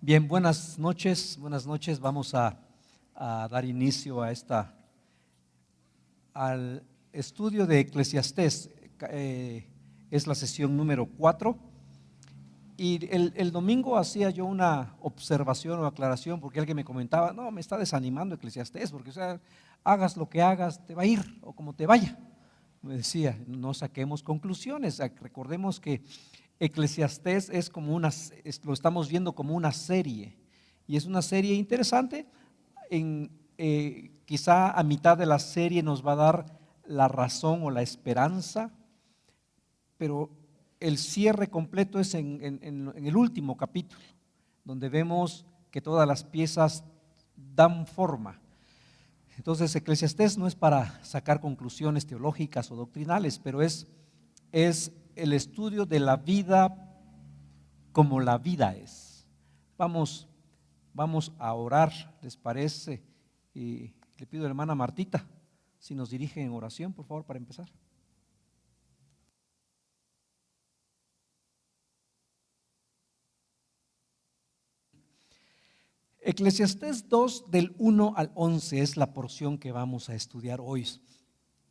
Bien, buenas noches. Vamos a dar inicio al estudio de Eclesiastés. Es la sesión número 4. Y el domingo hacía yo una observación o aclaración porque alguien me comentaba, no, me está desanimando Eclesiastés, porque hagas lo que hagas, te va a ir o como te vaya. Me decía, no saquemos conclusiones, recordemos que Eclesiastés es como lo estamos viendo como una serie, y es una serie interesante. Quizá a mitad de la serie nos va a dar la razón o la esperanza, pero el cierre completo es en el último capítulo, donde vemos que todas las piezas dan forma. Entonces, Eclesiastés no es para sacar conclusiones teológicas o doctrinales, pero es el estudio de la vida como la vida es. Vamos a orar, ¿les parece? Y le pido a la hermana Martita si nos dirige en oración, por favor, para empezar. Eclesiastés 2 del 1 al 11 es la porción que vamos a estudiar hoy.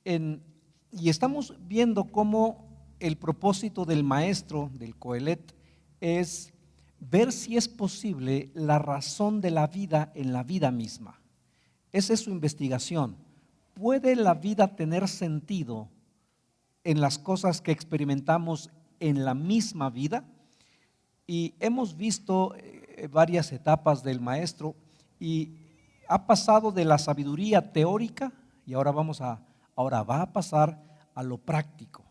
Y estamos viendo cómo el propósito del maestro, del Coelet, es ver si es posible la razón de la vida en la vida misma. Esa es su investigación. ¿Puede la vida tener sentido en las cosas que experimentamos en la misma vida? Y hemos visto varias etapas del maestro, y ha pasado de la sabiduría teórica y ahora va a pasar a lo práctico.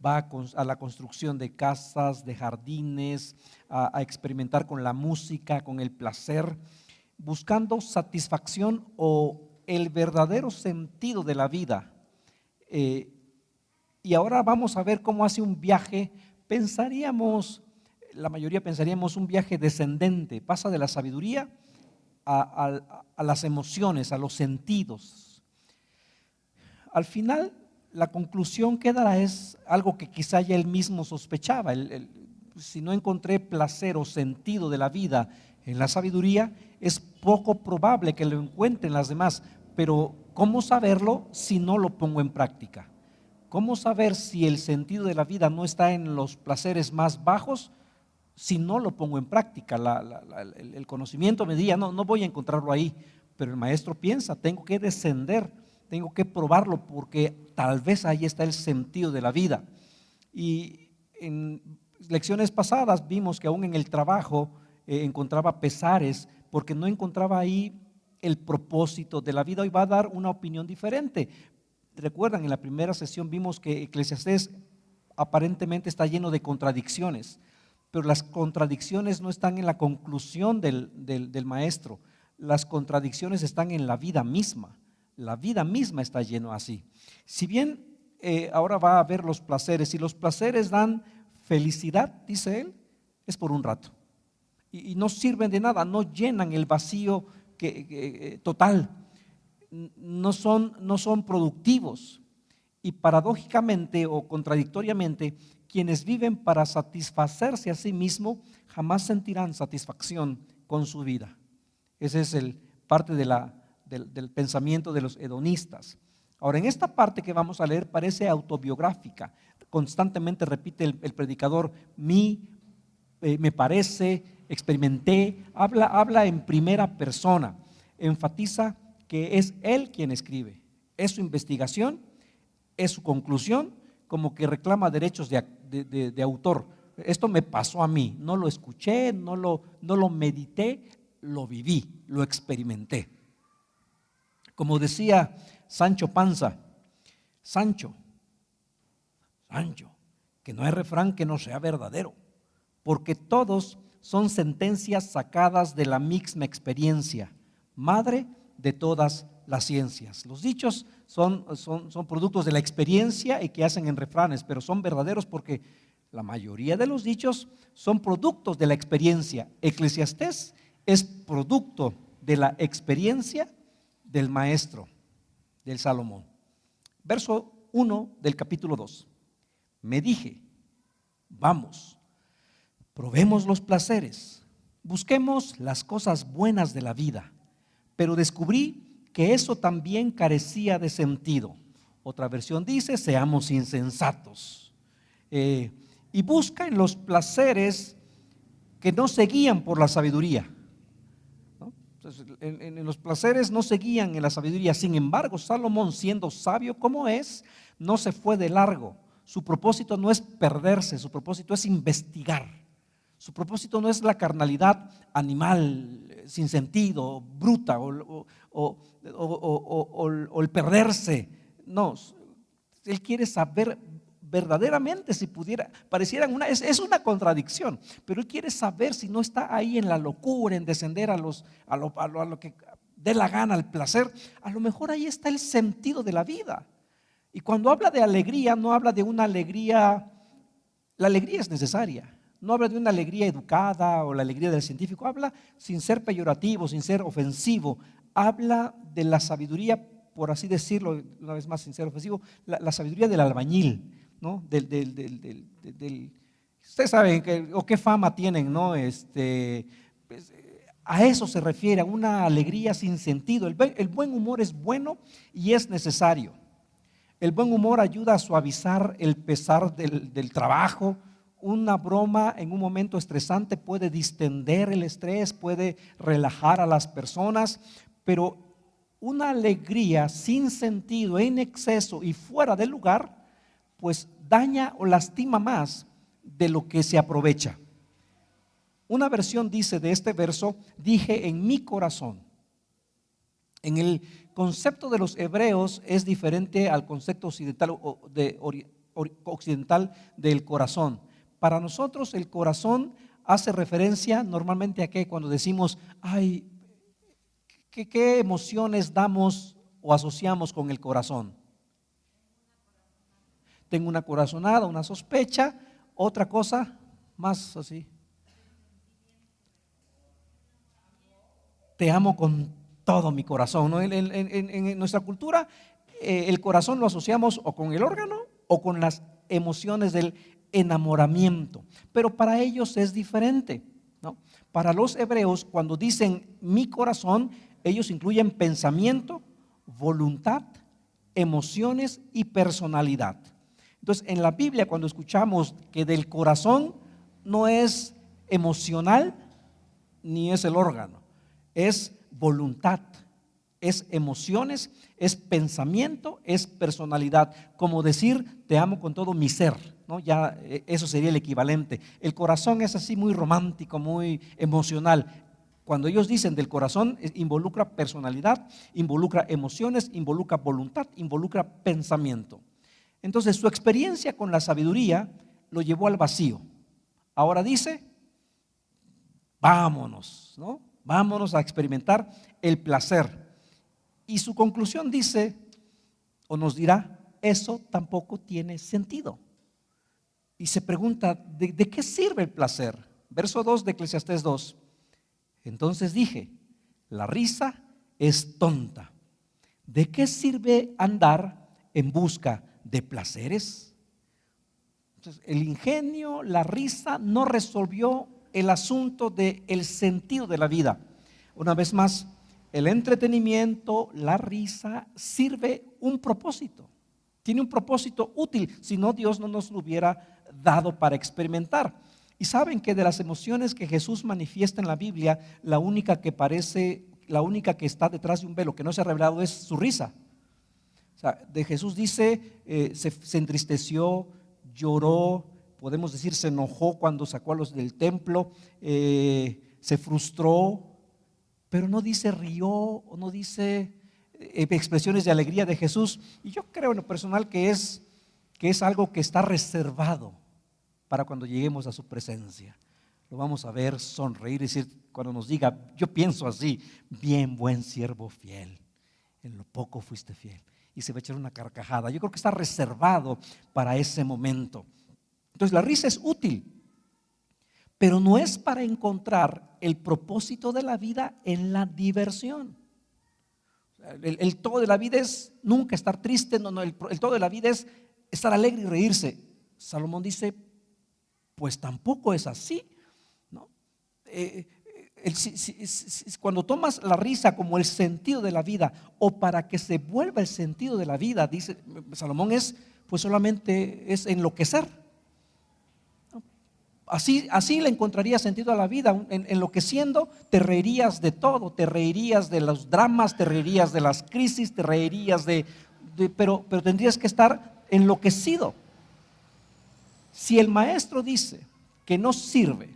Va a la construcción de casas, de jardines, a experimentar con la música, con el placer, buscando satisfacción o el verdadero sentido de la vida. Y ahora vamos a ver cómo hace un viaje. La mayoría pensaríamos un viaje descendente, pasa de la sabiduría a las emociones, a los sentidos. Al final, la conclusión que dará es algo que quizá ya él mismo sospechaba. Si no encontré placer o sentido de la vida en la sabiduría, es poco probable que lo encuentre en las demás. Pero ¿cómo saberlo si no lo pongo en práctica? ¿Cómo saber si el sentido de la vida no está en los placeres más bajos si no lo pongo en práctica? El conocimiento me diría, no voy a encontrarlo ahí, pero el maestro piensa, tengo que descender, tengo que probarlo, porque tal vez ahí está el sentido de la vida. Y en lecciones pasadas vimos que aún en el trabajo encontraba pesares, porque no encontraba ahí el propósito de la vida. Hoy va a dar una opinión diferente. Recuerdan, en la primera sesión vimos que Eclesiastés aparentemente está lleno de contradicciones, pero las contradicciones no están en la conclusión del maestro. Las contradicciones están en la vida misma. La vida misma está lleno así. Si bien ahora va a ver los placeres, y los placeres dan felicidad, dice él, es por un rato, y no sirven de nada, no llenan el vacío total, no son productivos. Y paradójicamente o contradictoriamente, quienes viven para satisfacerse a sí mismos jamás sentirán satisfacción con su vida. Ese es parte del pensamiento de los hedonistas. Ahora, en esta parte que vamos a leer parece autobiográfica. Constantemente repite el predicador, me parece, experimenté, habla en primera persona. Enfatiza que es él quien escribe, es su investigación, es su conclusión, como que reclama derechos de autor. Esto me pasó a mí, no lo escuché, no lo medité, lo viví, lo experimenté. Como decía Sancho Panza, Sancho, que no hay refrán que no sea verdadero, porque todos son sentencias sacadas de la misma experiencia, madre de todas las ciencias. Los dichos son productos de la experiencia y que hacen en refranes, pero son verdaderos porque la mayoría de los dichos son productos de la experiencia. Eclesiastés es producto de la experiencia del maestro, del Salomón. Verso 1 del capítulo 2. Me dije, vamos, probemos los placeres, Busquemos las cosas buenas de la vida, pero descubrí que eso también carecía de sentido. Otra versión dice, seamos insensatos. Y busca en los placeres que no se guían por la sabiduría, ¿no? Entonces, en los placeres no se guían en la sabiduría. Sin embargo, Salomón, siendo sabio como es, no se fue de largo. Su propósito no es perderse, su propósito es investigar. Su propósito no es la carnalidad animal, sin sentido, bruta, o el perderse. No, él quiere saber verdaderamente, si pudiera, parecieran es una contradicción, pero él quiere saber si no está ahí en la locura, en descender a lo que dé la gana, al placer. A lo mejor ahí está el sentido de la vida. Y cuando habla de alegría, no habla de una alegría, la alegría es necesaria. No habla de una alegría educada o la alegría del científico, habla sin ser peyorativo, sin ser ofensivo, habla de la sabiduría, por así decirlo, una vez más sin ser ofensivo, la sabiduría del albañil, ¿no? Ustedes saben qué fama tienen, ¿no? Pues, a eso se refiere, a una alegría sin sentido. El buen humor es bueno y es necesario. El buen humor ayuda a suavizar el pesar del trabajo. Una broma en un momento estresante puede distender el estrés, puede relajar a las personas, pero una alegría sin sentido, en exceso y fuera de lugar, pues daña o lastima más de lo que se aprovecha. Una versión dice de este verso, dije en mi corazón. En el concepto de los hebreos es diferente al concepto occidental del corazón. Para nosotros el corazón hace referencia normalmente a qué, cuando decimos, ay, ¿qué emociones damos o asociamos con el corazón? Tengo una corazonada, una sospecha, otra cosa más así. Te amo con todo mi corazón, ¿no? En nuestra cultura, el corazón lo asociamos o con el órgano o con las emociones del enamoramiento, pero para ellos es diferente, ¿no? Para los hebreos, cuando dicen mi corazón, ellos incluyen pensamiento, voluntad, emociones y personalidad. Entonces, en la Biblia, cuando escuchamos que del corazón no es emocional ni es el órgano, es voluntad, es emociones, es pensamiento, es personalidad. Como decir, te amo con todo mi ser, ¿no? Ya eso sería el equivalente. El corazón es así muy romántico, muy emocional. Cuando ellos dicen del corazón, involucra personalidad, involucra emociones, involucra voluntad, involucra pensamiento. Entonces su experiencia con la sabiduría lo llevó al vacío. Ahora dice, vámonos, ¿no? Vámonos a experimentar el placer. Y su conclusión dice, o nos dirá, eso tampoco tiene sentido. Y se pregunta, ¿de qué sirve el placer? Verso 2 de Eclesiastés 2. Entonces dije, la risa es tonta. ¿De qué sirve andar en busca de placeres? Entonces, el ingenio, la risa no resolvió el asunto del sentido de la vida. Una vez más, el entretenimiento, la risa sirve un propósito, tiene un propósito útil, si no Dios no nos lo hubiera dado para experimentar. Y saben que de las emociones que Jesús manifiesta en la Biblia, la única que está detrás de un velo que no se ha revelado es su risa. O sea, de Jesús dice, se entristeció, lloró, podemos decir se enojó cuando sacó a los del templo, se frustró, pero no dice rió o no dice expresiones de alegría de Jesús. Y yo creo en lo personal que es algo que está reservado para cuando lleguemos a su presencia. Lo vamos a ver sonreír y decir, cuando nos diga, yo pienso así, bien buen siervo fiel, en lo poco fuiste fiel. Y se va a echar una carcajada. Yo creo que está reservado para ese momento. Entonces la risa es útil, pero no es para encontrar el propósito de la vida en la diversión. El todo de la vida es nunca estar triste, el todo de la vida es estar alegre y reírse. Salomón dice, pues tampoco es así, ¿no? cuando tomas la risa como el sentido de la vida, o para que se vuelva el sentido de la vida, dice Salomón, pues solamente es enloquecer. Así le encontraría sentido a la vida. Enloqueciendo, te reirías de todo, te reirías de los dramas, te reirías de las crisis, te reirías pero tendrías que estar enloquecido. Si el maestro dice que no sirve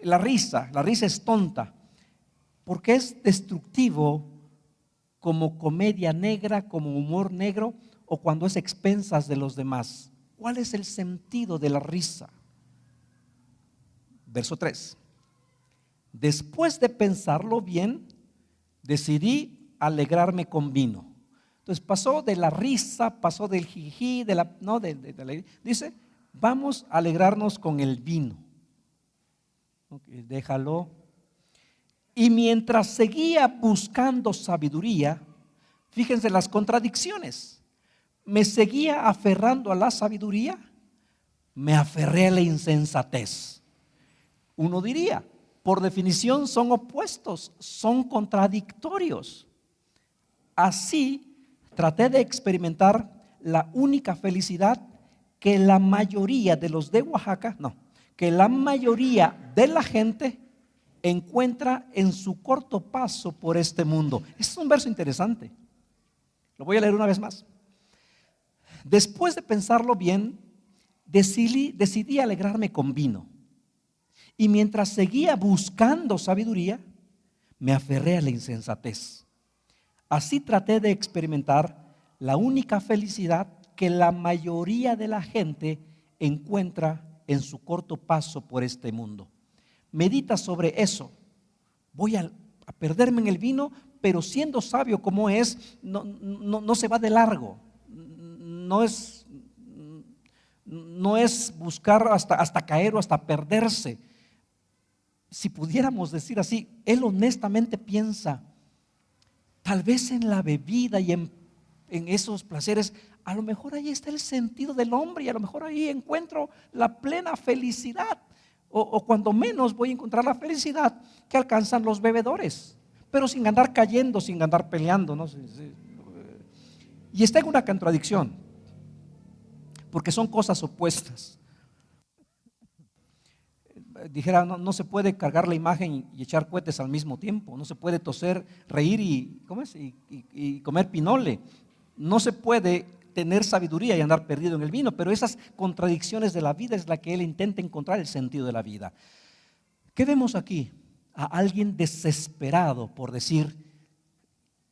la risa es tonta, porque es destructivo como comedia negra, como humor negro, o cuando es expensas de los demás. ¿Cuál es el sentido de la risa? Verso 3. Después de pensarlo bien, decidí alegrarme con vino. Entonces pasó de la risa, pasó del jiji, dice, vamos a alegrarnos con el vino. Okay, déjalo. Y mientras seguía buscando sabiduría, fíjense las contradicciones. Me seguía aferrando a la sabiduría, me aferré a la insensatez. Uno diría, por definición son opuestos, son contradictorios. Así traté de experimentar la única felicidad que la mayoría de los de Oaxaca, que la mayoría de la gente encuentra en su corto paso por este mundo. Este es un verso interesante. Lo voy a leer una vez más. Después de pensarlo bien, decidí alegrarme con vino. Y mientras seguía buscando sabiduría, me aferré a la insensatez. Así traté de experimentar la única felicidad que la mayoría de la gente encuentra en su corto paso por este mundo. Medita sobre eso. Voy a perderme en el vino, pero siendo sabio como es, no se va de largo. No es buscar hasta caer o hasta perderse. Si pudiéramos decir así, él honestamente piensa, tal vez en la bebida y en esos placeres, a lo mejor ahí está el sentido del hombre y a lo mejor ahí encuentro la plena felicidad, o cuando menos voy a encontrar la felicidad que alcanzan los bebedores, pero sin andar cayendo, sin andar peleando, ¿no? Y está en una contradicción, porque son cosas opuestas. Dijera, no se puede cargar la imagen y echar cohetes al mismo tiempo, no se puede toser, reír y comer pinole, no se puede tener sabiduría y andar perdido en el vino, pero esas contradicciones de la vida es la que él intenta encontrar el sentido de la vida. ¿Qué vemos aquí? A alguien desesperado por decir,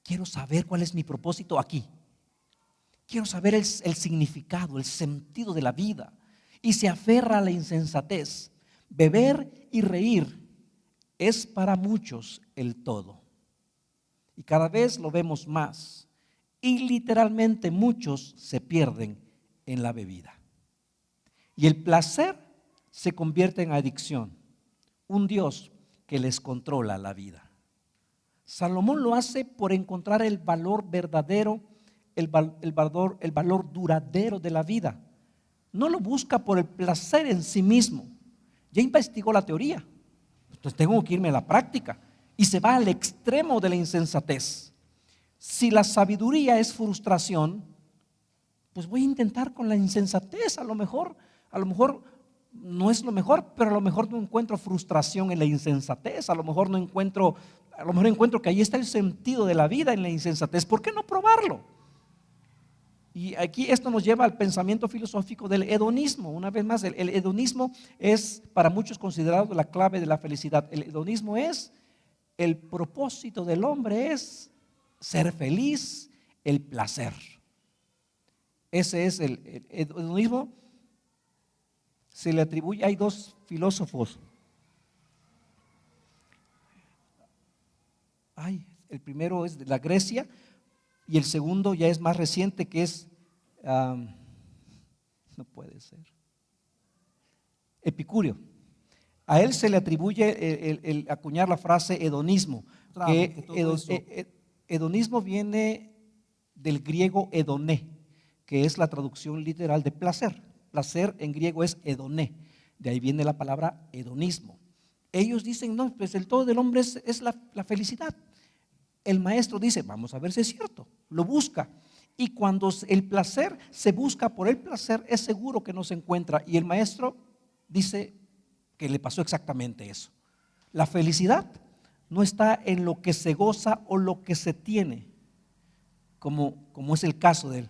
quiero saber cuál es mi propósito aquí, quiero saber el significado, el sentido de la vida, y se aferra a la insensatez. Beber y reír es para muchos el todo, y cada vez lo vemos más, y literalmente muchos se pierden en la bebida, y el placer se convierte en adicción, un Dios que les controla la vida. Salomón lo hace por encontrar el valor verdadero, el valor duradero de la vida. No lo busca por el placer en sí mismo. Ya investigó la teoría, entonces tengo que irme a la práctica, y se va al extremo de la insensatez. Si la sabiduría es frustración, pues voy a intentar con la insensatez. A lo mejor no es lo mejor, pero a lo mejor no encuentro frustración en la insensatez. A lo mejor encuentro que ahí está el sentido de la vida en la insensatez. ¿Por qué no probarlo? Y aquí esto nos lleva al pensamiento filosófico del hedonismo. Una vez más, el hedonismo es para muchos considerado la clave de la felicidad. El hedonismo es, el propósito del hombre es ser feliz, el placer. Ese es el hedonismo. Se le atribuye, hay dos filósofos. El primero es de la Grecia y el segundo ya es más reciente, que es, no puede ser, Epicúreo. A él se le atribuye el acuñar la frase hedonismo. Hedonismo viene del griego hedoné, que es la traducción literal de placer. Placer en griego es hedoné, de ahí viene la palabra hedonismo. Ellos dicen, no, pues el todo del hombre es la felicidad. El maestro dice, vamos a ver si es cierto, lo busca. Y cuando el placer se busca por el placer, es seguro que no se encuentra. Y el maestro dice que le pasó exactamente eso. La felicidad no está en lo que se goza o lo que se tiene, como es el caso de él.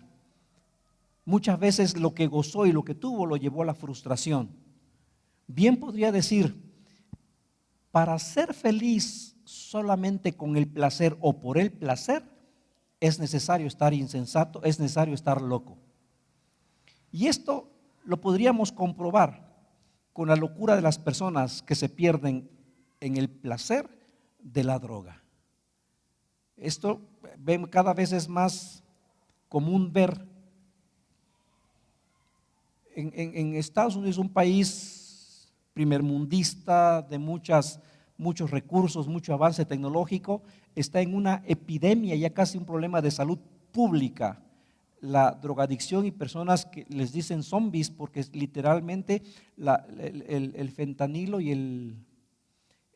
Muchas veces lo que gozó y lo que tuvo lo llevó a la frustración. Bien podría decir, para ser feliz solamente con el placer o por el placer, es necesario estar insensato, es necesario estar loco. Y esto lo podríamos comprobar con la locura de las personas que se pierden en el placer de la droga. Esto cada vez es más común ver en Estados Unidos, un país primermundista de muchos recursos, mucho avance tecnológico, está en una epidemia, ya casi un problema de salud pública, la drogadicción, y personas que les dicen zombies porque literalmente el fentanilo y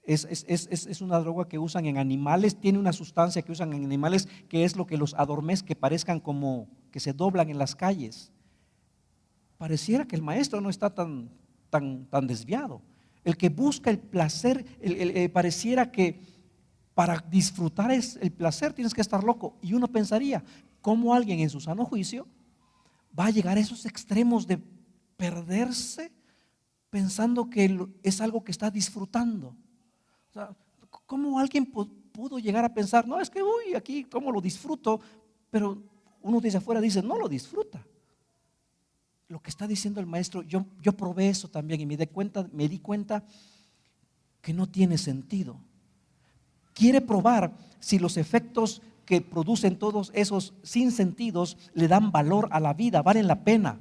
es una droga que usan en animales, tiene una sustancia que usan en animales que es lo que los adormece, que parezcan como que se doblan en las calles. Pareciera que el maestro no está tan desviado. El que busca el placer, pareciera que para disfrutar el placer tienes que estar loco. Y uno pensaría, ¿cómo alguien en su sano juicio va a llegar a esos extremos de perderse pensando que es algo que está disfrutando? O sea, ¿cómo alguien pudo llegar a pensar, no, es que uy, aquí cómo lo disfruto? Pero uno desde afuera dice, no lo disfruta. Lo que está diciendo el maestro, yo probé eso también y me di cuenta que no tiene sentido. Quiere probar si los efectos que producen todos esos sinsentidos le dan valor a la vida, valen la pena.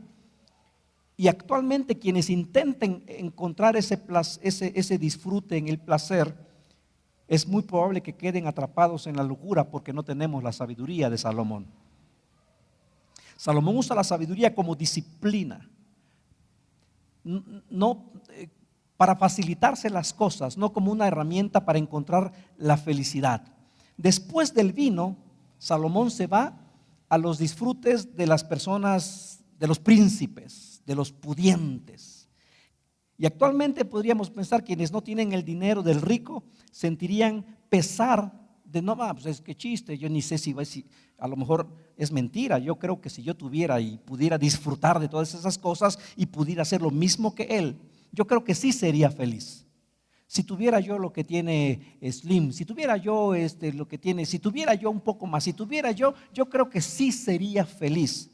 Y actualmente quienes intenten encontrar ese disfrute en el placer, es muy probable que queden atrapados en la locura porque no tenemos la sabiduría de Salomón. Salomón usa la sabiduría como disciplina, no para facilitarse las cosas, no como una herramienta para encontrar la felicidad. Después del vino, Salomón se va a los disfrutes de las personas, de los príncipes, de los pudientes. Y actualmente podríamos pensar quienes no tienen el dinero del rico sentirían pesar de no, pues es que chiste, yo ni sé si a lo mejor es mentira. Yo creo que si yo tuviera y pudiera disfrutar de todas esas cosas y pudiera hacer lo mismo que él, yo creo que sí sería feliz. Si tuviera yo lo que tiene Slim, si tuviera yo lo que tiene, si tuviera yo un poco más, si tuviera yo creo que sí sería feliz.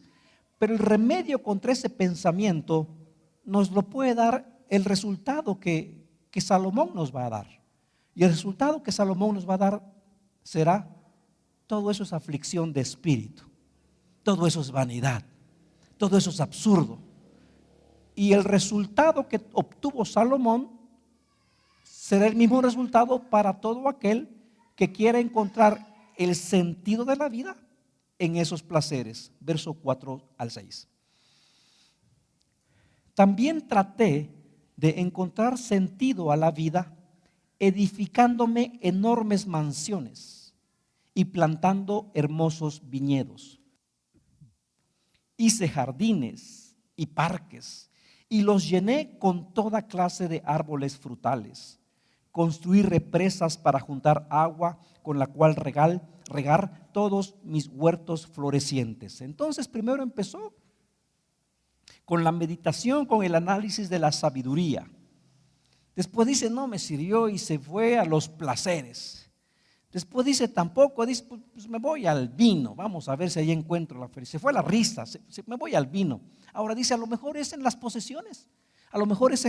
Pero el remedio contra ese pensamiento nos lo puede dar el resultado que Salomón nos va a dar. Y el resultado que Salomón nos va a dar será, todo eso es aflicción de espíritu, todo eso es vanidad, todo eso es absurdo. Y el resultado que obtuvo Salomón será el mismo resultado para todo aquel que quiera encontrar el sentido de la vida en esos placeres. Verso 4 al 6. También traté de encontrar sentido a la vida edificándome enormes mansiones y plantando hermosos viñedos. Hice jardines y parques y los llené con toda clase de árboles frutales. Construí represas para juntar agua con la cual regar todos mis huertos florecientes. Entonces primero empezó con la meditación, con el análisis de la sabiduría. Después dice, no me sirvió y se fue a los placeres. Después dice, tampoco, dice, pues me voy al vino, vamos a ver si ahí encuentro la felicidad. Se fue a la risa, me voy al vino. Ahora dice, a lo mejor es en las posesiones, a lo mejor es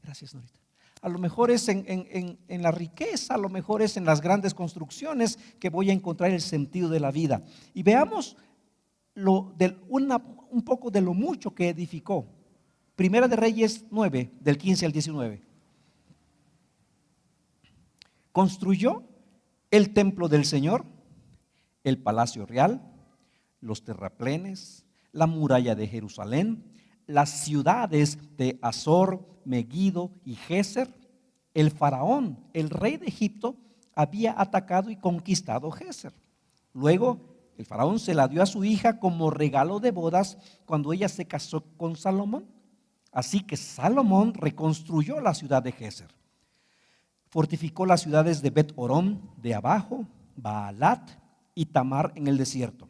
gracias Norita, a lo mejor es en la riqueza, a lo mejor es en las grandes construcciones que voy a encontrar el sentido de la vida. Y veamos un poco de lo mucho que edificó. Primera de Reyes 9, del 15 al 19. Construyó el templo del Señor, el palacio real, los terraplenes, la muralla de Jerusalén, las ciudades de Azor, Megiddo y Geser, el faraón, el rey de Egipto, había atacado y conquistado Geser. Luego, el faraón se la dio a su hija como regalo de bodas cuando ella se casó con Salomón. Así que Salomón reconstruyó la ciudad de Geser. Fortificó las ciudades de Bet-Orón de abajo, Baalat y Tamar en el desierto.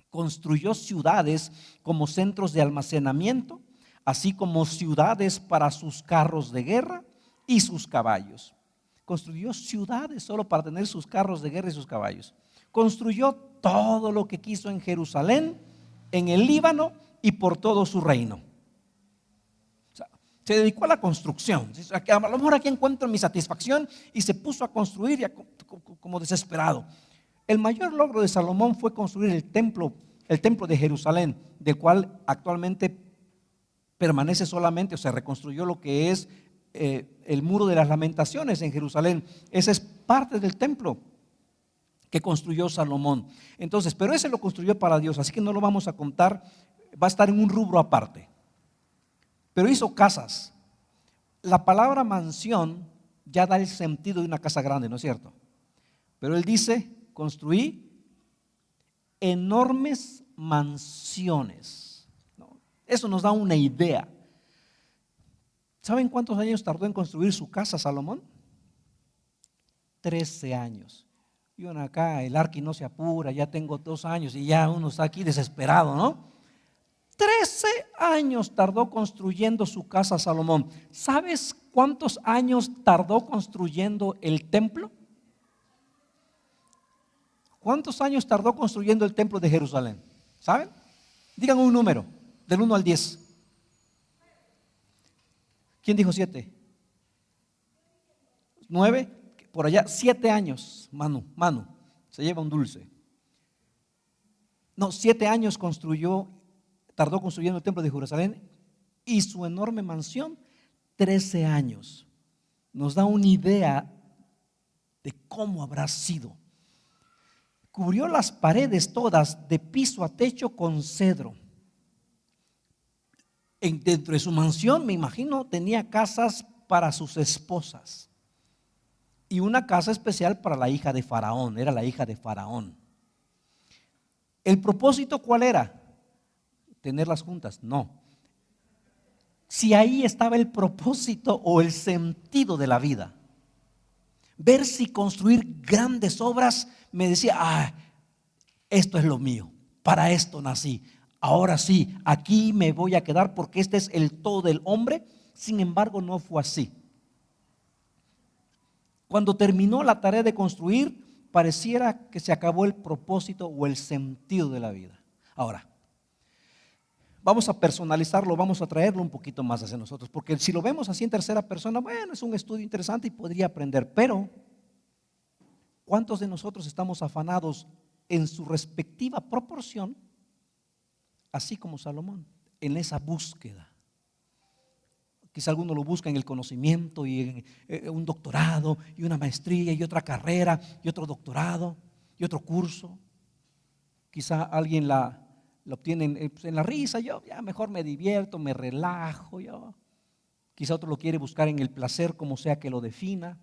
Construyó ciudades como centros de almacenamiento, así como ciudades para sus carros de guerra y sus caballos. Construyó ciudades solo para tener sus carros de guerra y sus caballos. Construyó todo lo que quiso en Jerusalén, en el Líbano y por todo su reino. O sea, se dedicó a la construcción. A lo mejor aquí encuentro mi satisfacción, y se puso a construir ya como desesperado. El mayor logro de Salomón fue construir el templo de Jerusalén, del cual actualmente permanece solamente, o sea, reconstruyó lo que es el muro de las lamentaciones en Jerusalén. Esa es parte del templo que construyó Salomón. Entonces, pero ese lo construyó para Dios, así que no lo vamos a contar, va a estar en un rubro aparte. Pero hizo casas. La palabra mansión ya da el sentido de una casa grande, ¿no es cierto? Pero él dice, construí enormes mansiones. Eso nos da una idea. ¿Saben cuántos años tardó en construir su casa Salomón? 13 años. Y uno acá, el arqui no se apura, ya tengo 2 años y ya uno está aquí desesperado, ¿no? 13 años tardó construyendo su casa Salomón. ¿Sabes cuántos años tardó construyendo el templo? ¿Cuántos años tardó construyendo el templo de Jerusalén? ¿Saben? Digan un número, del 1 al 10. ¿Quién dijo 7? 9, por allá, 7 años. Manu, se lleva un dulce. No, 7 años tardó construyendo el templo de Jerusalén, y su enorme mansión, 13 años. Nos da una idea de cómo habrá sido. Cubrió las paredes todas de piso a techo con cedro. Dentro de su mansión, me imagino, tenía casas para sus esposas y una casa especial para la hija de Faraón. Era la hija de Faraón. ¿El propósito cuál era? ¿Tenerlas juntas? No. Si ahí estaba el propósito o el sentido de la vida. Ver si construir grandes obras, me decía, esto es lo mío, para esto nací. Ahora sí, aquí me voy a quedar porque este es el todo del hombre. Sin embargo, no fue así. Cuando terminó la tarea de construir, pareciera que se acabó el propósito o el sentido de la vida. Ahora, vamos a personalizarlo, vamos a traerlo un poquito más hacia nosotros, porque si lo vemos así en tercera persona, bueno, es un estudio interesante y podría aprender, pero ¿cuántos de nosotros estamos afanados en su respectiva proporción, así como Salomón, en esa búsqueda? Quizá alguno lo busca en el conocimiento y en un doctorado y una maestría y otra carrera y otro doctorado y otro curso. Quizá alguien la obtiene en la risa, yo ya mejor me divierto, me relajo. Quizá otro lo quiere buscar en el placer, como sea que lo defina.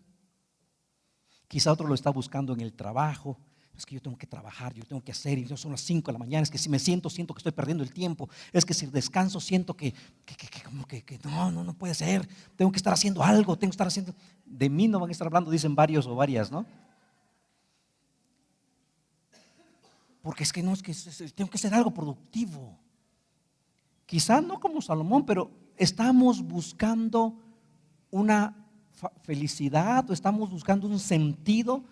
Quizá otro lo está buscando en el trabajo. Es que yo tengo que trabajar, yo tengo que hacer, y son las 5 de la mañana, es que si me siento que estoy perdiendo el tiempo, es que si descanso siento que no puede ser, tengo que estar haciendo algo, tengo que estar haciendo. De mí no van a estar hablando, dicen varios o varias, ¿no? Porque es que tengo que hacer algo productivo. Quizá no como Salomón, pero estamos buscando una felicidad o estamos buscando un sentido.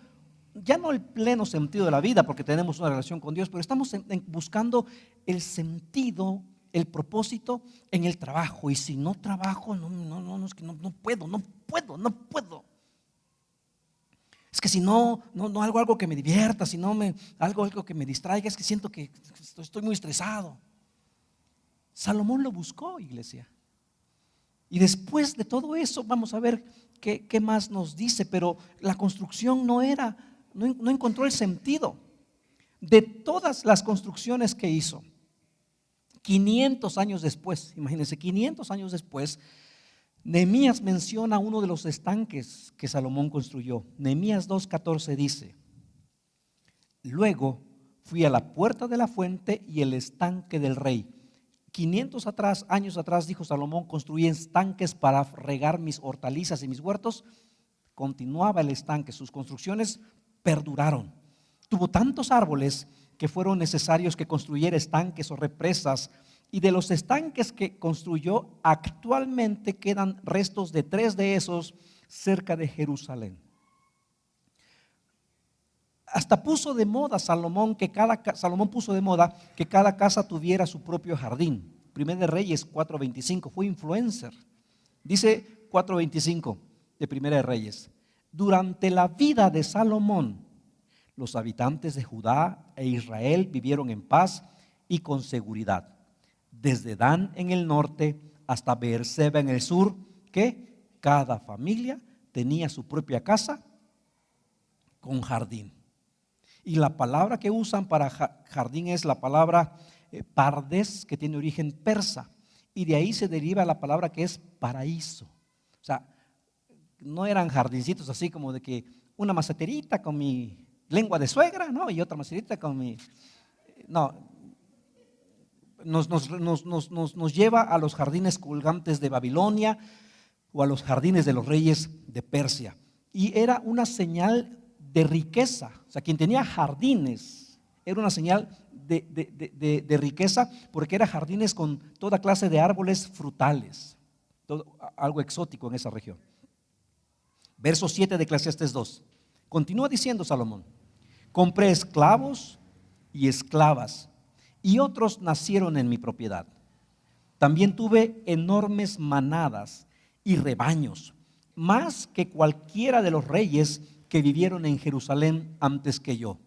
Ya no el pleno sentido de la vida, porque tenemos una relación con Dios, pero estamos buscando el sentido, el propósito en el trabajo. Y si no trabajo, es que no puedo. Es que si no algo que me divierta, si no algo que me distraiga, es que siento que estoy muy estresado. Salomón lo buscó, iglesia. Y después de todo eso, vamos a ver qué más nos dice, pero la construcción no encontró el sentido. De todas las construcciones que hizo, 500 años después, imagínense, 500 años después, Nehemías menciona uno de los estanques que Salomón construyó. Nehemías 2:14 dice: luego fui a la puerta de la fuente y el estanque del rey. 500 años atrás, dijo Salomón, construí estanques para regar mis hortalizas y mis huertos. Continuaba el estanque, sus construcciones perduraron. Tuvo tantos árboles que fueron necesarios que construyera estanques o represas, y de los estanques que construyó actualmente quedan restos de 3 de esos cerca de Jerusalén. Hasta puso de moda Salomón puso de moda que cada casa tuviera su propio jardín. Primera de Reyes 4:25, fue influencer. Dice 4:25 de Primera de Reyes: durante la vida de Salomón, los habitantes de Judá e Israel vivieron en paz y con seguridad, desde Dan en el norte hasta Beerseba en el sur, que cada familia tenía su propia casa con jardín. Y la palabra que usan para jardín es la palabra pardes, que tiene origen persa, y de ahí se deriva la palabra que es paraíso. O sea, no eran jardincitos así como de que una maceterita con mi lengua de suegra, ¿no? Y otra maceterita con mi... No, nos lleva a los jardines colgantes de Babilonia o a los jardines de los reyes de Persia. Y era una señal de riqueza. O sea, quien tenía jardines era una señal de riqueza, porque eran jardines con toda clase de árboles frutales, algo exótico en esa región. Verso 7 de Eclesiastés 2. Continúa diciendo Salomón: compré esclavos y esclavas, y otros nacieron en mi propiedad. También tuve enormes manadas y rebaños, más que cualquiera de los reyes que vivieron en Jerusalén antes que yo.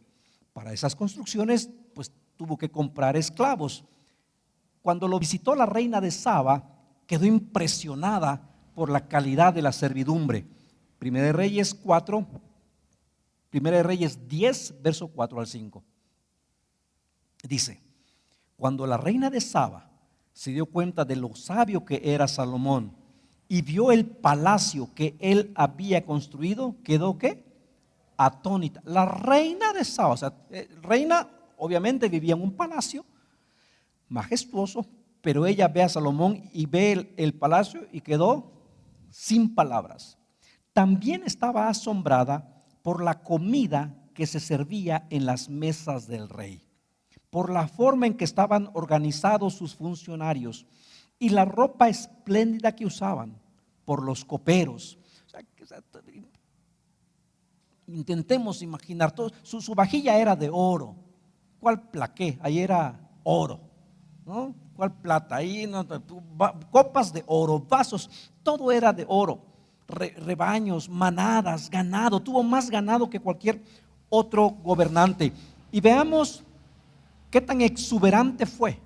Para esas construcciones, pues tuvo que comprar esclavos. Cuando lo visitó la reina de Saba, quedó impresionada por la calidad de la servidumbre. Primera de Reyes 4, Primera de Reyes 10, verso 4 al 5. Dice: cuando la reina de Saba se dio cuenta de lo sabio que era Salomón y vio el palacio que él había construido, quedó ¿qué? Atónita. La reina de Saba, o sea, reina obviamente vivía en un palacio majestuoso, pero ella ve a Salomón y ve el palacio y quedó sin palabras. También estaba asombrada por la comida que se servía en las mesas del rey, por la forma en que estaban organizados sus funcionarios y la ropa espléndida que usaban, por los coperos. Intentemos imaginar todo. Su vajilla era de oro. ¿Cuál plaqué? Ahí era oro, ¿no? ¿Cuál plata? Ahí no, copas de oro, vasos, todo era de oro. Rebaños, manadas, ganado. Tuvo más ganado que cualquier otro gobernante. Y veamos qué tan exuberante fue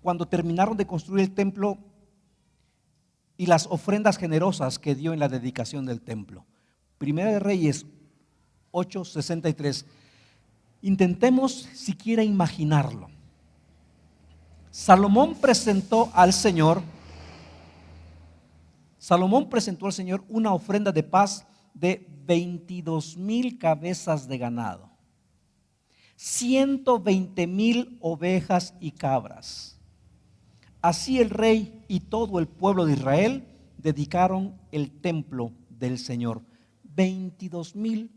cuando terminaron de construir el templo y las ofrendas generosas que dio en la dedicación del templo. Primera de Reyes 8:63. Intentemos siquiera imaginarlo. Salomón presentó al Señor una ofrenda de paz de 22,000 cabezas de ganado, 120,000 ovejas y cabras. Así el rey y todo el pueblo de Israel dedicaron el templo del Señor. 22,000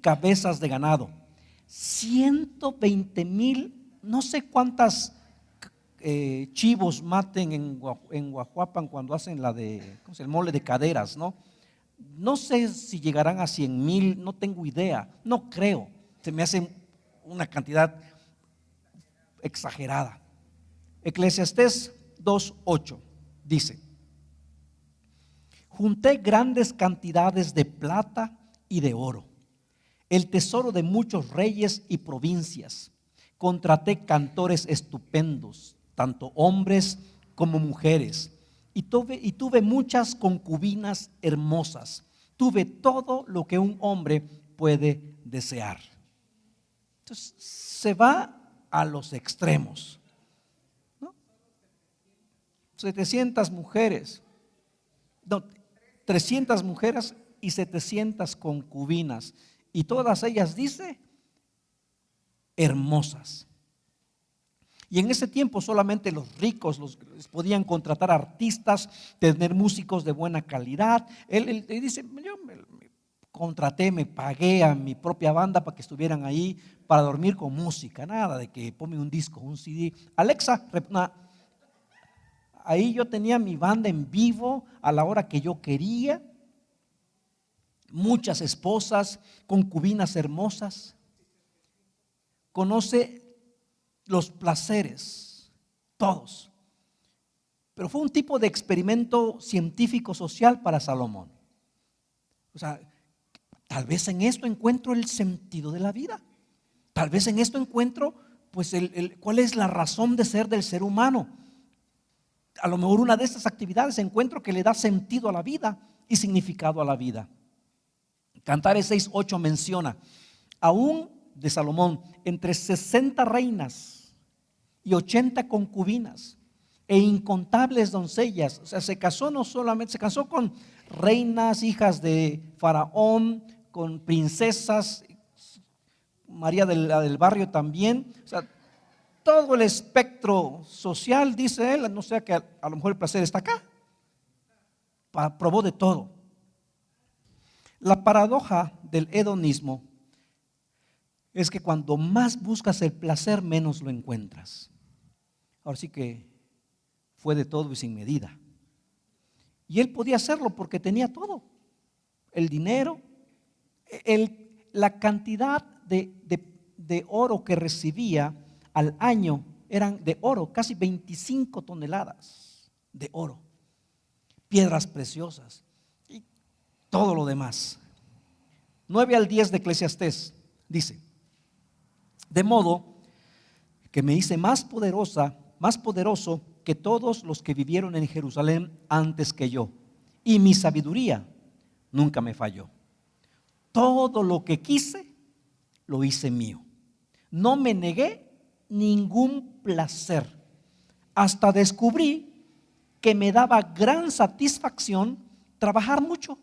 cabezas de ganado, 120,000, no sé cuántas chivos maten en Guajuapan cuando hacen el mole de caderas, ¿no? No sé si llegarán a 100,000, no tengo idea, no creo, se me hace una cantidad exagerada. Eclesiastés 2:8 dice: junté grandes cantidades de plata y de oro, el tesoro de muchos reyes y provincias. Contraté cantores estupendos, tanto hombres como mujeres, y tuve muchas concubinas hermosas. Tuve todo lo que un hombre puede desear. Entonces se va a los extremos, ¿no? 700 mujeres, no, 300 mujeres y 700 concubinas, y todas ellas, dice, hermosas. Y en ese tiempo solamente los ricos podían contratar artistas, tener músicos de buena calidad. Él dice, yo me contraté, me pagué a mi propia banda para que estuvieran ahí para dormir con música, nada de que ponme un disco, un CD. Alexa, ahí yo tenía mi banda en vivo a la hora que yo quería, muchas esposas, concubinas hermosas. Conoce los placeres, todos. Pero fue un tipo de experimento científico social para Salomón. O sea, tal vez en esto encuentro el sentido de la vida. Tal vez en esto encuentro, pues, cuál es la razón de ser del ser humano. A lo mejor una de estas actividades encuentro que le da sentido a la vida y significado a la vida. Cantares 6:8 menciona, aún de Salomón, entre 60 reinas y 80 concubinas e incontables doncellas. O sea, se casó no solamente, se casó con reinas, hijas de Faraón, con princesas, María del barrio también. O sea, todo el espectro social, dice él, no sea que a lo mejor el placer está acá. Probó de todo. La paradoja del hedonismo es que cuando más buscas el placer, menos lo encuentras. Ahora sí que fue de todo y sin medida. Y él podía hacerlo porque tenía todo: el dinero, la cantidad de oro que recibía al año eran de oro, casi 25 toneladas de oro, piedras preciosas y todo lo demás. 9-10 de Eclesiastés dice: de modo que me hice más poderoso que todos los que vivieron en Jerusalén antes que yo, y mi sabiduría nunca me falló. Todo lo que quise, lo hice mío. No me negué ningún placer, hasta descubrí que me daba gran satisfacción trabajar mucho,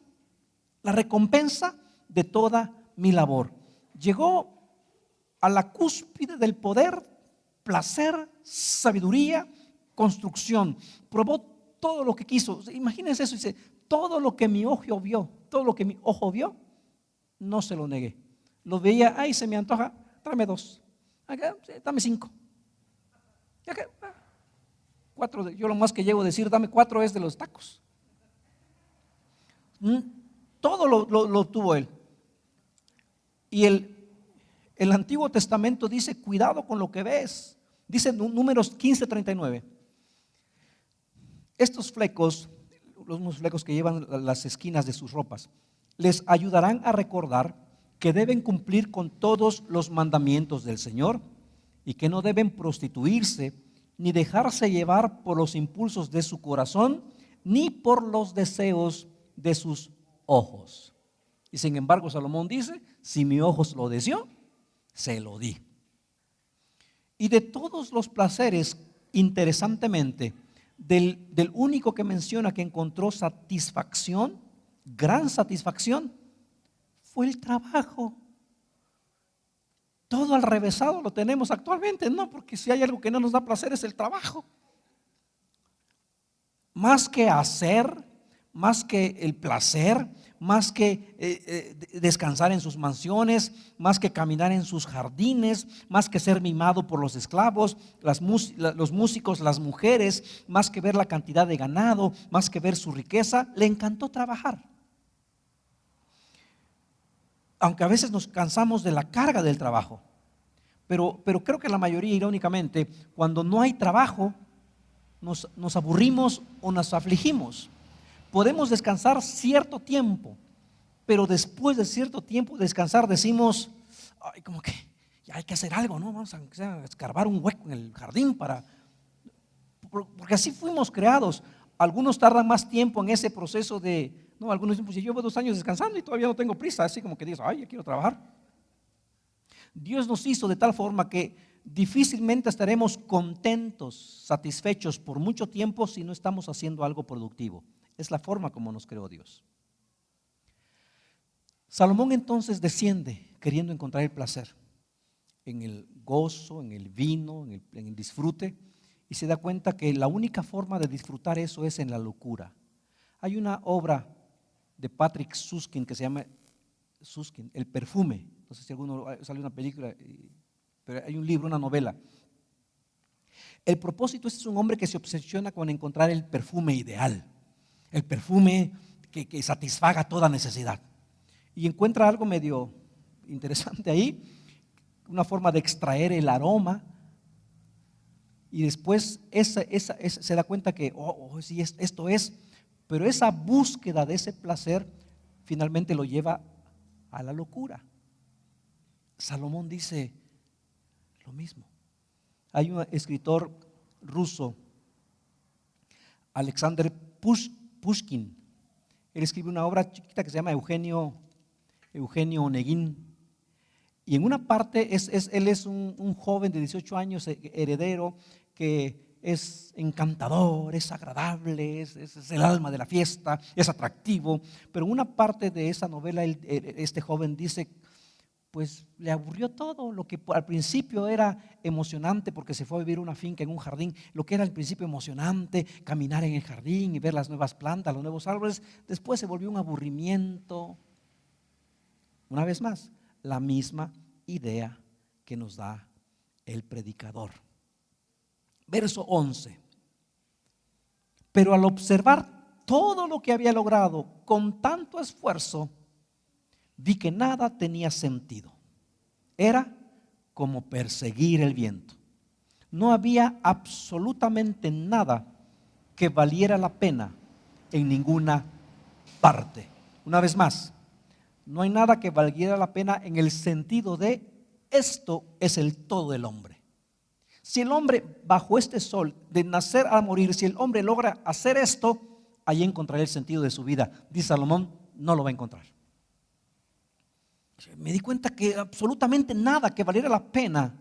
la recompensa de toda mi labor. Llegó a la cúspide del poder, placer, sabiduría, construcción. Probó todo lo que quiso. Imagínense eso, dice, todo lo que mi ojo vio, todo lo que mi ojo vio, no se lo negué. Lo veía, ay, se me antoja, tráeme 2. Acá, dame 5. Acá, 4. Yo lo más que llego a decir, dame 4 es de los tacos. Todo lo tuvo él. Y el Antiguo Testamento dice, cuidado con lo que ves. Dice Números 15:39. Estos flecos, los flecos que llevan las esquinas de sus ropas, les ayudarán a recordar que deben cumplir con todos los mandamientos del Señor y que no deben prostituirse ni dejarse llevar por los impulsos de su corazón ni por los deseos de sus ojos. Y sin embargo Salomón dice, si mi ojo lo deseó, se lo di. Y de todos los placeres, interesantemente, del único que menciona que encontró satisfacción, gran satisfacción, fue el trabajo. Todo al revésado lo tenemos actualmente, no, porque si hay algo que no nos da placer es el trabajo. Más que hacer, más que el placer, más que descansar en sus mansiones, más que caminar en sus jardines, más que ser mimado por los esclavos, los músicos, las mujeres, más que ver la cantidad de ganado, más que ver su riqueza, le encantó trabajar. Aunque a veces nos cansamos de la carga del trabajo, pero creo que la mayoría, irónicamente, cuando no hay trabajo, nos aburrimos o nos afligimos. Podemos descansar cierto tiempo, pero después de cierto tiempo descansar decimos, ay, como que ya hay que hacer algo, ¿no? Vamos a escarbar un hueco en el jardín porque así fuimos creados. Algunos tardan más tiempo en ese proceso de No, algunos dicen, pues yo llevo 2 años descansando y todavía no tengo prisa, así como que dices, ay, ya quiero trabajar. Dios nos hizo de tal forma que difícilmente estaremos contentos, satisfechos por mucho tiempo si no estamos haciendo algo productivo. Es la forma como nos creó Dios. Salomón entonces desciende queriendo encontrar el placer en el gozo, en el vino, en el disfrute, y se da cuenta que la única forma de disfrutar eso es en la locura. Hay una obra de Patrick Süskind que se llama Süskind, El perfume. No sé si alguno salió una película, pero hay un libro, una novela. El propósito es un hombre que se obsesiona con encontrar el perfume ideal, el perfume que satisfaga toda necesidad. Y encuentra algo medio interesante ahí, una forma de extraer el aroma, y después se da cuenta que, sí, esto es, pero esa búsqueda de ese placer finalmente lo lleva a la locura. Salomón dice lo mismo. Hay un escritor ruso, Alexander Pushkin. Él escribe una obra chiquita que se llama Eugenio Onegin. Y en una parte él es un joven de 18 años, heredero, que es encantador, es agradable, es el alma de la fiesta, es atractivo. Pero en una parte de esa novela este joven dice, pues le aburrió todo lo que al principio era emocionante, porque se fue a vivir a una finca en un jardín. Lo que era al principio emocionante, caminar en el jardín y ver las nuevas plantas, los nuevos árboles, después se volvió un aburrimiento. Una vez más, la misma idea que nos da el predicador. Verso 11. Pero al observar todo lo que había logrado con tanto esfuerzo, vi que nada tenía sentido. Era como perseguir el viento. No había absolutamente nada que valiera la pena en ninguna parte. Una vez más, no hay nada que valiera la pena en el sentido de esto es el todo del hombre. Si el hombre bajo este sol, de nacer a morir, si el hombre logra hacer esto, ahí encontrará el sentido de su vida. Dice Salomón, no lo va a encontrar. Me di cuenta que absolutamente nada que valiera la pena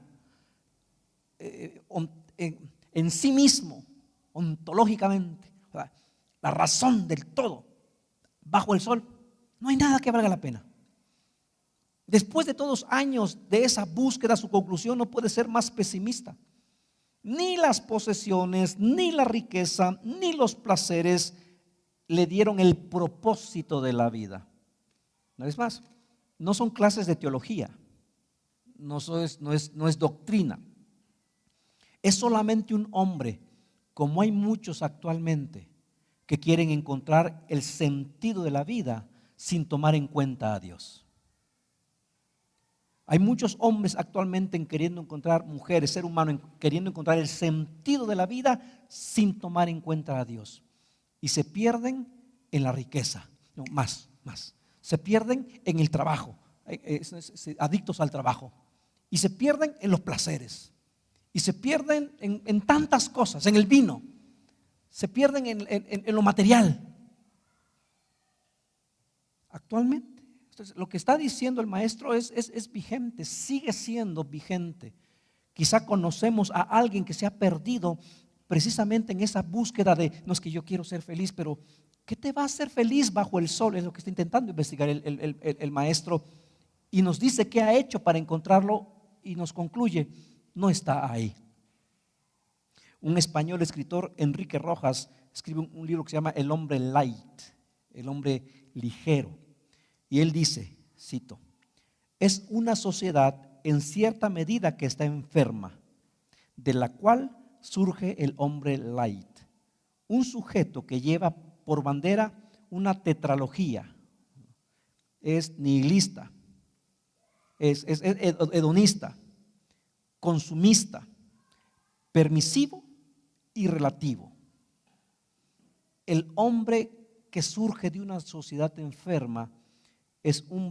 en sí mismo, ontológicamente, la razón del todo, bajo el sol, no hay nada que valga la pena. Después de todos años de esa búsqueda, su conclusión no puede ser más pesimista. Ni las posesiones, ni la riqueza, ni los placeres le dieron el propósito de la vida. Una vez más, no son clases de teología, no es doctrina. Es solamente un hombre, como hay muchos actualmente, que quieren encontrar el sentido de la vida sin tomar en cuenta a Dios. Hay muchos hombres actualmente queriendo encontrar, mujeres, ser humano, queriendo encontrar el sentido de la vida sin tomar en cuenta a Dios. Y se pierden en la riqueza, no, más. Se pierden en el trabajo, adictos al trabajo. Y se pierden en los placeres. Y se pierden en tantas cosas, en el vino. Se pierden en lo material. Actualmente. Entonces, lo que está diciendo el maestro es vigente, sigue siendo vigente. Quizá conocemos a alguien que se ha perdido precisamente en esa búsqueda de, no es que yo quiero ser feliz, pero ¿qué te va a hacer feliz bajo el sol? Es lo que está intentando investigar el maestro, y nos dice qué ha hecho para encontrarlo y nos concluye, no está ahí. Un español escritor, Enrique Rojas, escribe un libro que se llama El hombre light, el hombre ligero. Y él dice, cito, es una sociedad en cierta medida que está enferma, de la cual surge el hombre light, un sujeto que lleva por bandera una tetralogía, es nihilista, es hedonista, consumista, permisivo y relativo. El hombre que surge de una sociedad enferma es un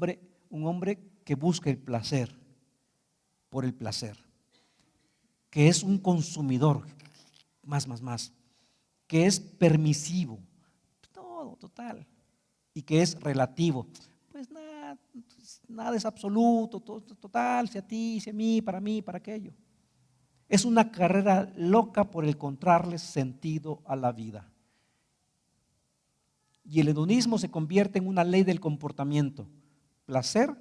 hombre que busca el placer por el placer, que es un consumidor, más, que es permisivo, todo, total. y que es relativo. Pues nada es absoluto, total, si a ti, si a mí, para aquello. Es una carrera loca por encontrarle sentido a la vida. Y el hedonismo se convierte en una ley del comportamiento. Placer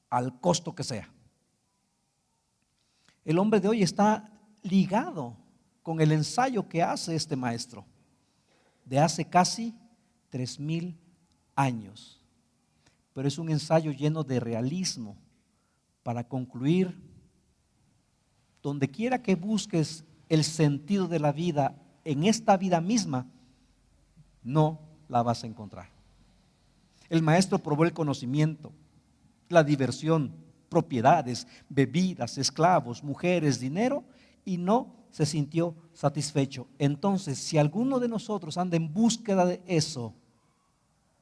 al costo que sea. El hombre de hoy está ligado con el ensayo que hace este maestro de hace casi 3000 años. Pero es un ensayo lleno de realismo para concluir: donde quiera que busques el sentido de la vida, en esta vida misma, no la vas a encontrar. El maestro probó el conocimiento, la diversión, propiedades, bebidas, esclavos, mujeres, dinero, y no se sintió satisfecho. Entonces, si alguno de nosotros anda en búsqueda de eso,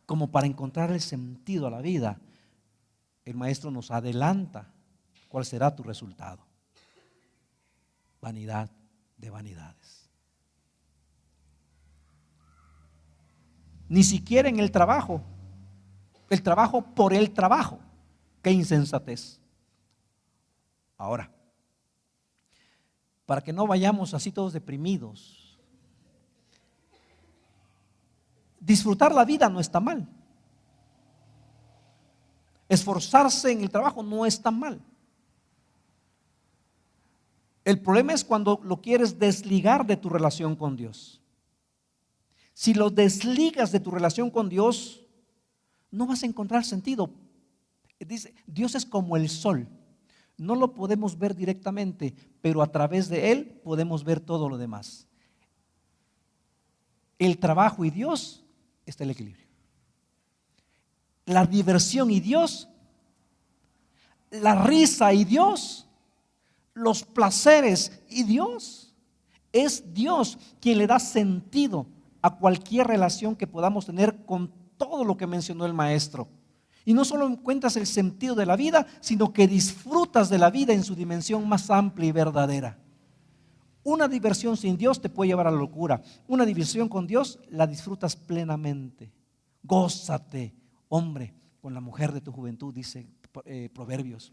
como para encontrarle sentido a la vida, el maestro nos adelanta cuál será tu resultado. Vanidad de vanidades. Ni siquiera en el trabajo por el trabajo. Qué insensatez. Ahora, para que no vayamos así todos deprimidos, disfrutar la vida no está mal. Esforzarse en el trabajo no está mal. El problema es cuando lo quieres desligar de tu relación con Dios. Si lo desligas de tu relación con Dios, no vas a encontrar sentido. Dice, Dios es como el sol. No lo podemos ver directamente, pero a través de Él podemos ver todo lo demás. El trabajo y Dios está el equilibrio. La diversión y Dios, la risa y Dios, los placeres y Dios. Es Dios quien le da sentido a cualquier relación que podamos tener con todo lo que mencionó el maestro. Y no solo encuentras el sentido de la vida, sino que disfrutas de la vida en su dimensión más amplia y verdadera. Una diversión sin Dios te puede llevar a la locura. Una diversión con Dios la disfrutas plenamente. Gózate, hombre, con la mujer de tu juventud, dice Proverbios.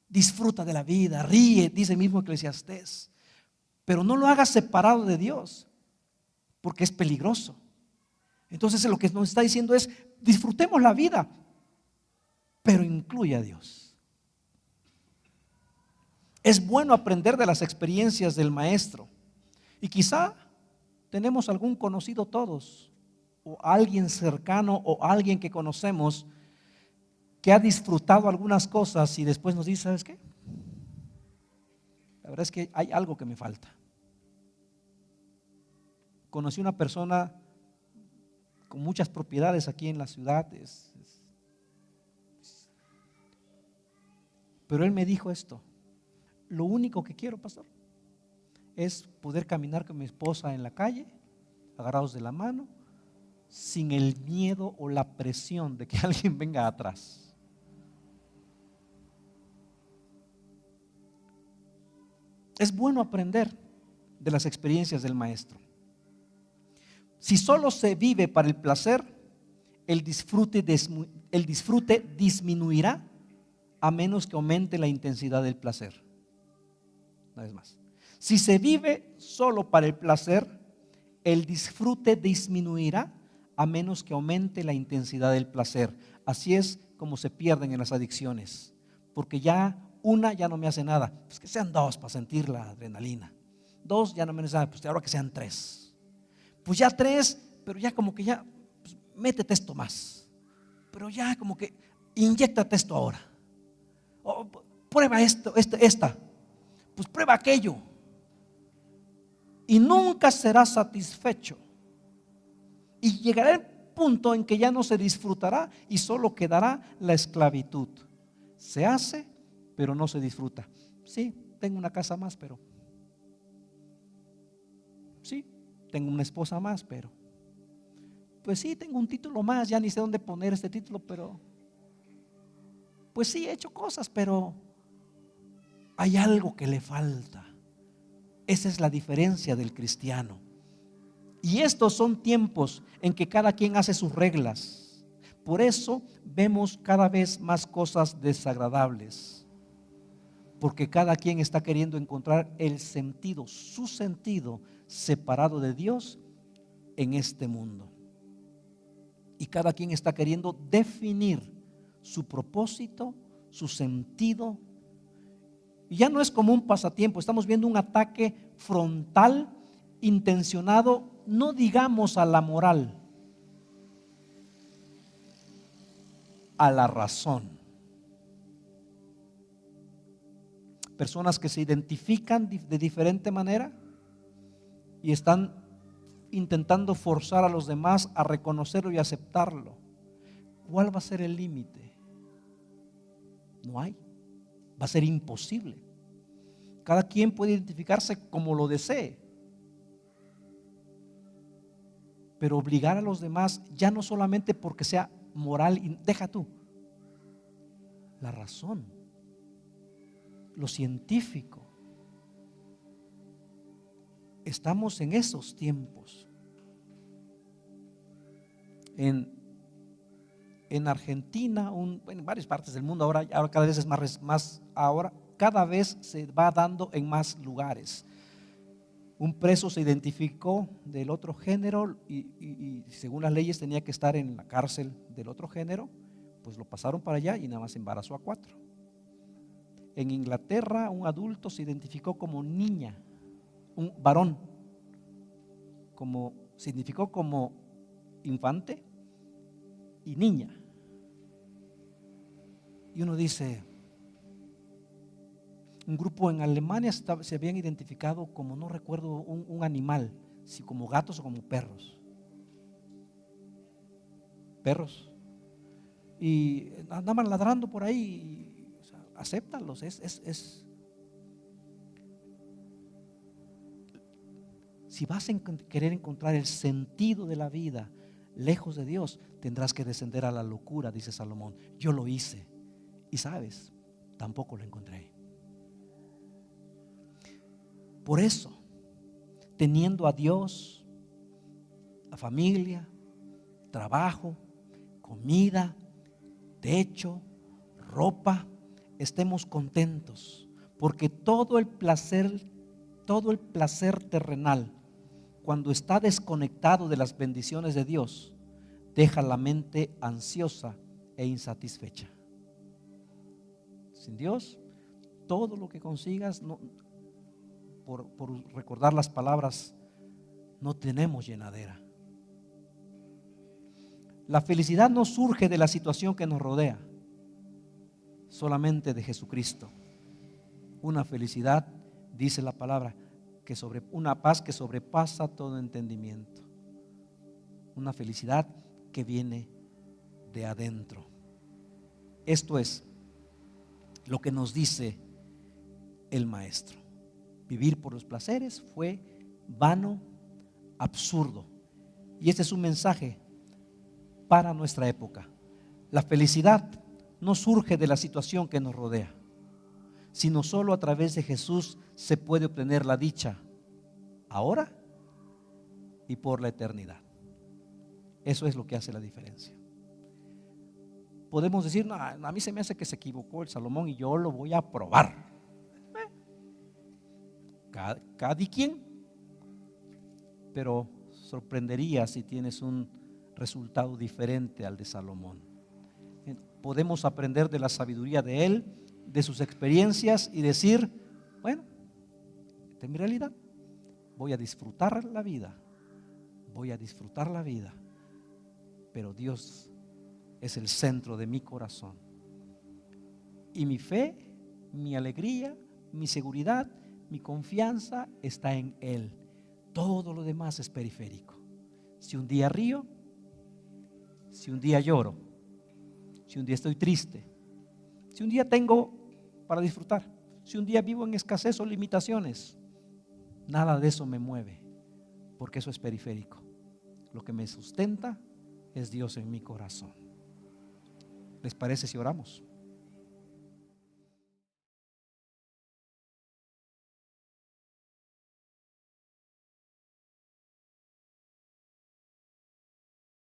Disfruta de la vida, ríe, dice mismo Eclesiastés. Pero no lo hagas separado de Dios, porque es peligroso. Entonces lo que nos está diciendo es: disfrutemos la vida, pero incluye a Dios. Es bueno aprender de las experiencias del maestro. Y quizá tenemos algún conocido todos, o alguien cercano, o alguien que conocemos, que ha disfrutado algunas cosas y después nos dice: ¿sabes qué? La verdad es que hay algo que me falta. Conocí una persona con muchas propiedades aquí en la ciudad, pero él me dijo esto: lo único que quiero, pastor, es poder caminar con mi esposa en la calle, agarrados de la mano, sin el miedo o la presión de que alguien venga atrás. Es bueno aprender de las experiencias del maestro. Si solo se vive para el placer, el disfrute disminuirá a menos que aumente la intensidad del placer. Una vez más, si se vive solo para el placer, el disfrute disminuirá a menos que aumente la intensidad del placer. Así es como se pierden en las adicciones, porque ya una ya no me hace nada, pues que sean dos para sentir la adrenalina. Dos ya no me hace nada, pues ahora que sean tres. Pues ya tres, pero ya como que ya, pues métete esto más, pero ya como que inyéctate esto ahora. O, prueba esta, pues prueba aquello. Y nunca serás satisfecho. Y llegará el punto en que ya no se disfrutará y solo quedará la esclavitud. Se hace, pero no se disfruta. Sí, tengo una casa más, pero sí, tengo una esposa más, pero pues sí, tengo un título más, ya ni sé dónde poner este título, pero pues sí, he hecho cosas, pero hay algo que le falta. Esa es la diferencia del cristiano. Y estos son tiempos en que cada quien hace sus reglas. Por eso vemos cada vez más cosas desagradables, porque cada quien está queriendo encontrar el sentido, su sentido separado de Dios en este mundo. Y cada quien está queriendo definir su propósito, su sentido. Y ya no es como un pasatiempo, estamos viendo un ataque frontal, intencionado, no digamos a la moral, a la razón. Personas que se identifican de diferente manera y están intentando forzar a los demás a reconocerlo y aceptarlo. ¿Cuál va a ser el límite? No hay. Va a ser imposible. Cada quien puede identificarse como lo desee, pero obligar a los demás, ya no solamente porque sea moral, deja tú, la razón, lo científico. Estamos en esos tiempos. En Argentina, en varias partes del mundo, ahora cada vez es más, ahora cada vez se va dando en más lugares. Un preso se identificó del otro género y según las leyes tenía que estar en la cárcel del otro género, pues lo pasaron para allá y nada más embarazó a 4. En Inglaterra un adulto se identificó como niña, un varón, se identificó como infante y niña. Y uno dice, un grupo en Alemania se habían identificado como, no recuerdo, un animal, si como gatos o como perros. Y andaban ladrando por ahí. O sea, acéptalos. Si vas a querer encontrar el sentido de la vida lejos de Dios, tendrás que descender a la locura, dice Salomón. Yo lo hice y sabes, tampoco lo encontré. Por eso, teniendo a Dios, la familia, trabajo, comida, techo, ropa, estemos contentos, porque todo el placer terrenal, cuando está desconectado de las bendiciones de Dios, deja la mente ansiosa e insatisfecha. Sin Dios, todo lo que consigas, por recordar las palabras, no tenemos llenadera. La felicidad no surge de la situación que nos rodea, solamente de Jesucristo. Una felicidad, dice la palabra, una paz que sobrepasa todo entendimiento. Una felicidad que viene de adentro. Esto es lo que nos dice el maestro. Vivir por los placeres fue vano, absurdo. Y este es un mensaje para nuestra época. La felicidad no surge de la situación que nos rodea, sino solo a través de Jesús se puede obtener la dicha ahora y por la eternidad. Eso es lo que hace la diferencia. Podemos decir, no, a mí se me hace que se equivocó el Salomón y yo lo voy a probar. Cada quien, pero sorprendería si tienes un resultado diferente al de Salomón. Podemos aprender de la sabiduría de él, de sus experiencias y decir, bueno, esta es mi realidad, voy a disfrutar la vida, pero Dios es el centro de mi corazón y mi fe, mi alegría, mi seguridad, mi confianza está en Él. Todo lo demás es periférico. Si un día río, si un día lloro, si un día estoy triste, si un día tengo para disfrutar, si un día vivo en escasez o limitaciones, nada de eso me mueve, porque eso es periférico. Lo que me sustenta es Dios en mi corazón. ¿Les parece si oramos?